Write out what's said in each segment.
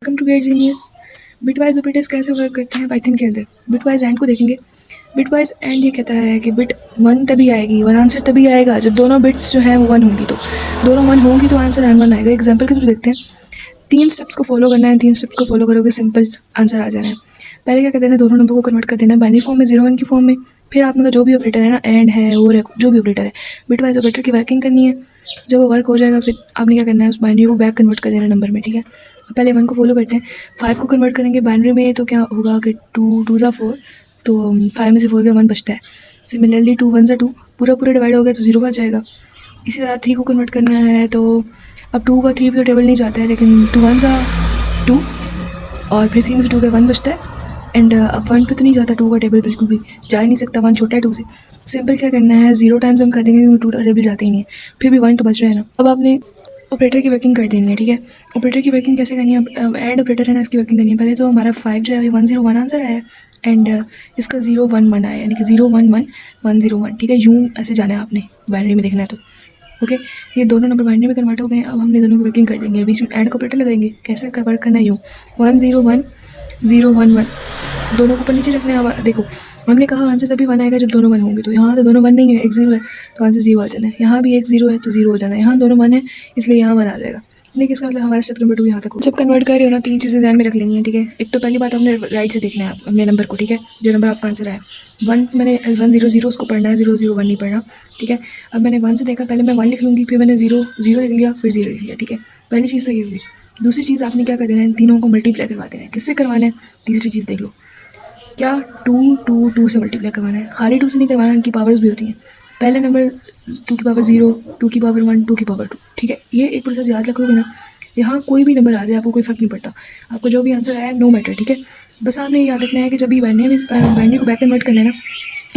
Welcome to Get Genius. Bitwise operators कैसे work करते हैं पाइथन के अंदर। बिटवाइज एंड को देखेंगे। बिटवाइज एंड ये कहता है कि बिट 1 तभी आएगी, 1 आंसर तभी आएगा जब दोनों बिट्स जो है वो 1 होंगी। तो दोनों 1 होंगी तो आंसर एंड 1 आएगा। एग्जाम्पल के थ्रू देखते हैं। 3 स्टेप्स को फॉलो करना है, 3 स्टेप्स को फॉलो करोगे सिंपल आंसर आ जाना है। पहले क्या कहते हैं, दोनों नंबर को कन्वर्ट कर देना है बाइनरी फॉर्म में, 0 1 की फॉर्म में। फिर आपका जो भी ऑपरेटर है ना, एंड है और है, जो भी ऑपरेटर है, बिटवाइज ऑपरेटर की वर्किंग करनी है। जब वो वर्क हो जाएगा फिर आपने क्या करना है, उस बाइनरी को बैक कन्वर्ट कर देना नंबर में। ठीक है, पहले 1 को फॉलो करते हैं। 5 को कन्वर्ट करेंगे बाइनरी में तो क्या होगा कि 2 2 ज़ा 4, तो 5 में से 4 का 1 बचता है। सिमिलरली 2 1 ज़ा 2, पूरा पूरा डिवाइड हो गया तो 0 बच जाएगा। इसी तरह 3 को कन्वर्ट करना है तो अब 2 का 3 पे तो टेबल नहीं जाता है, लेकिन 2 1 ज़ा 2 और फिर 3 में से 2 का 1 बचता है। एंड अब 1 पे तो नहीं जाता 2 का टेबल, बिल्कुल भी जा ही नहीं सकता, 1 छोटा है 2 से। सिंपल क्या करना है, 0 टाइम्स हम कर देंगे क्योंकि 2 का टेबल जाता ही नहीं है, फिर भी 1 तो बच रहा है ना। अब आपने ऑपरेटर की वर्किंग कर देनी है। ठीक है, ऑपरेटर की वर्किंग कैसे करनी है, अब एंड ऑपरेटर है ना, इसकी वर्किंग करनी है। पहले तो हमारा 5 जो है 1 0 1 आंसर आया है एंड इसका 0 1 1 आया, यानी कि 0 1 1 1 0 1। ठीक है, यूँ ऐसे जाना है आपने, बाइनरी में देखना है तो ओके। ये दोनों नंबर बाइनरी में कन्वर्ट हो गए। अब हमने दोनों की वर्किंग कर देंगे, बीच में एंड का ऑपरेटर लगाएंगे। कैसे कन्वर्ट करना है, यूँ 1 0 1 0 1 1, दोनों को ऊपर नीचे रखने हैं। अब देखो, हमने कहा आंसर तभी 1 आएगा जब दोनों 1 होंगे, तो यहाँ तो दोनों 1 नहीं है, एक 0 है तो आंसर 0 आ जाना है। यहाँ भी एक 0 है तो 0 हो जाना है। यहाँ दोनों 1 है इसलिए यहाँ 1 आ जाएगा। लेकिन इसका मतलब हमारा स्टेप नंबर 2 यहाँ तक हो। जब कन्वर्ट कर रहे हो ना, 3 चीज़ें ध्यान में रख लेनी है। ठीक है, एक तो पहली बात हमने राइट से देखना है अपने नंबर को। ठीक है, जो नंबर आपका आंसर आया 1 से, मैंने 1 0 0 उसको पढ़ना है, 0 0 1 नहीं पढ़ना। ठीक है, अब मैंने 1 से देखा, पहले मैं 1 लिख लूँगी, फिर मैंने 0 0 लिख लिया, फिर 0 लिख लिया। ठीक है, पहली चीज़ तो ये होगी। दूसरी चीज़ आपने क्या कर देना है, इन तीनों को मल्टीप्लाई करवा देना है। किससे करवाना है, तीसरी चीज़ देख लो, क्या 2 2 2 से मल्टीप्लाई करवाना है। खाली 2 से नहीं करवाना, इनकी पावर्स भी होती हैं। पहले नंबर 2 की पावर 0, 2 की पावर 1, 2 की पावर 2। ठीक है, ये एक प्रोसेस याद रखोगे ना, यहाँ कोई भी नंबर आ जाए आपको कोई फ़र्क नहीं पड़ता, आपको जो भी आंसर आया नो मैटर। ठीक है, बस आपने ये याद रखना है कि जब भी बाइनरी को बैक कन्वर्ट करना है ना,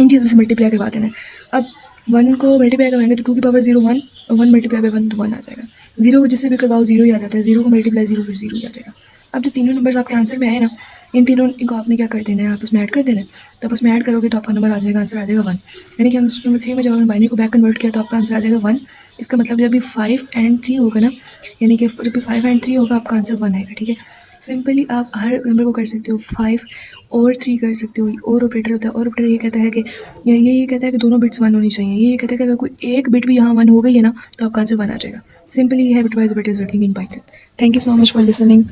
इन चीज़ों से मल्टीप्लाई करवा देना है। अब 1 को मल्टीप्लाई करवाएंगे तो 2 की पावर 0 1, और 1 मल्टीप्लाई बाई 1 तो 1 आ जाएगा। 0 को जिससे भी करवाओ 0 ही आ जाता है, 0 को मल्टीप्लाई 0 फिर 0 ही आ जाएगा। अब जो तीनों नंबर्स आपके आंसर में आए ना, इन तीनों को आपने क्या कर देना है, आपस में ऐड कर देना है। तो आपस में ऐड करोगे तो आपका नंबर आ जाएगा, आंसर आ जाएगा 1। यानी कि हम स्टेप नंबर 3 में जब हमने बाइनरी को बैक कन्वर्ट किया तो आपका आंसर आ जाएगा 1। इसका मतलब जब भी 5 एंड 3 होगा ना, यानी कि जब भी 5 एंड 3 होगा आपका आंसर 1 आएगा। ठीक है, सिंपली आप हर नंबर को कर सकते हो, 5 और 3 कर सकते हो। और ऑपरेटर होता है, और ऑपरेटर ये कहता है कि ये कहता है कि दोनों बिट्स 1 होनी चाहिए। ये कहता है कि अगर कोई एक बिट भी यहाँ 1 हो गई है ना तो आपका आंसर 1 आ जाएगा। सिंपली ये है bitwise operators working in Python. Thank you so much for listening.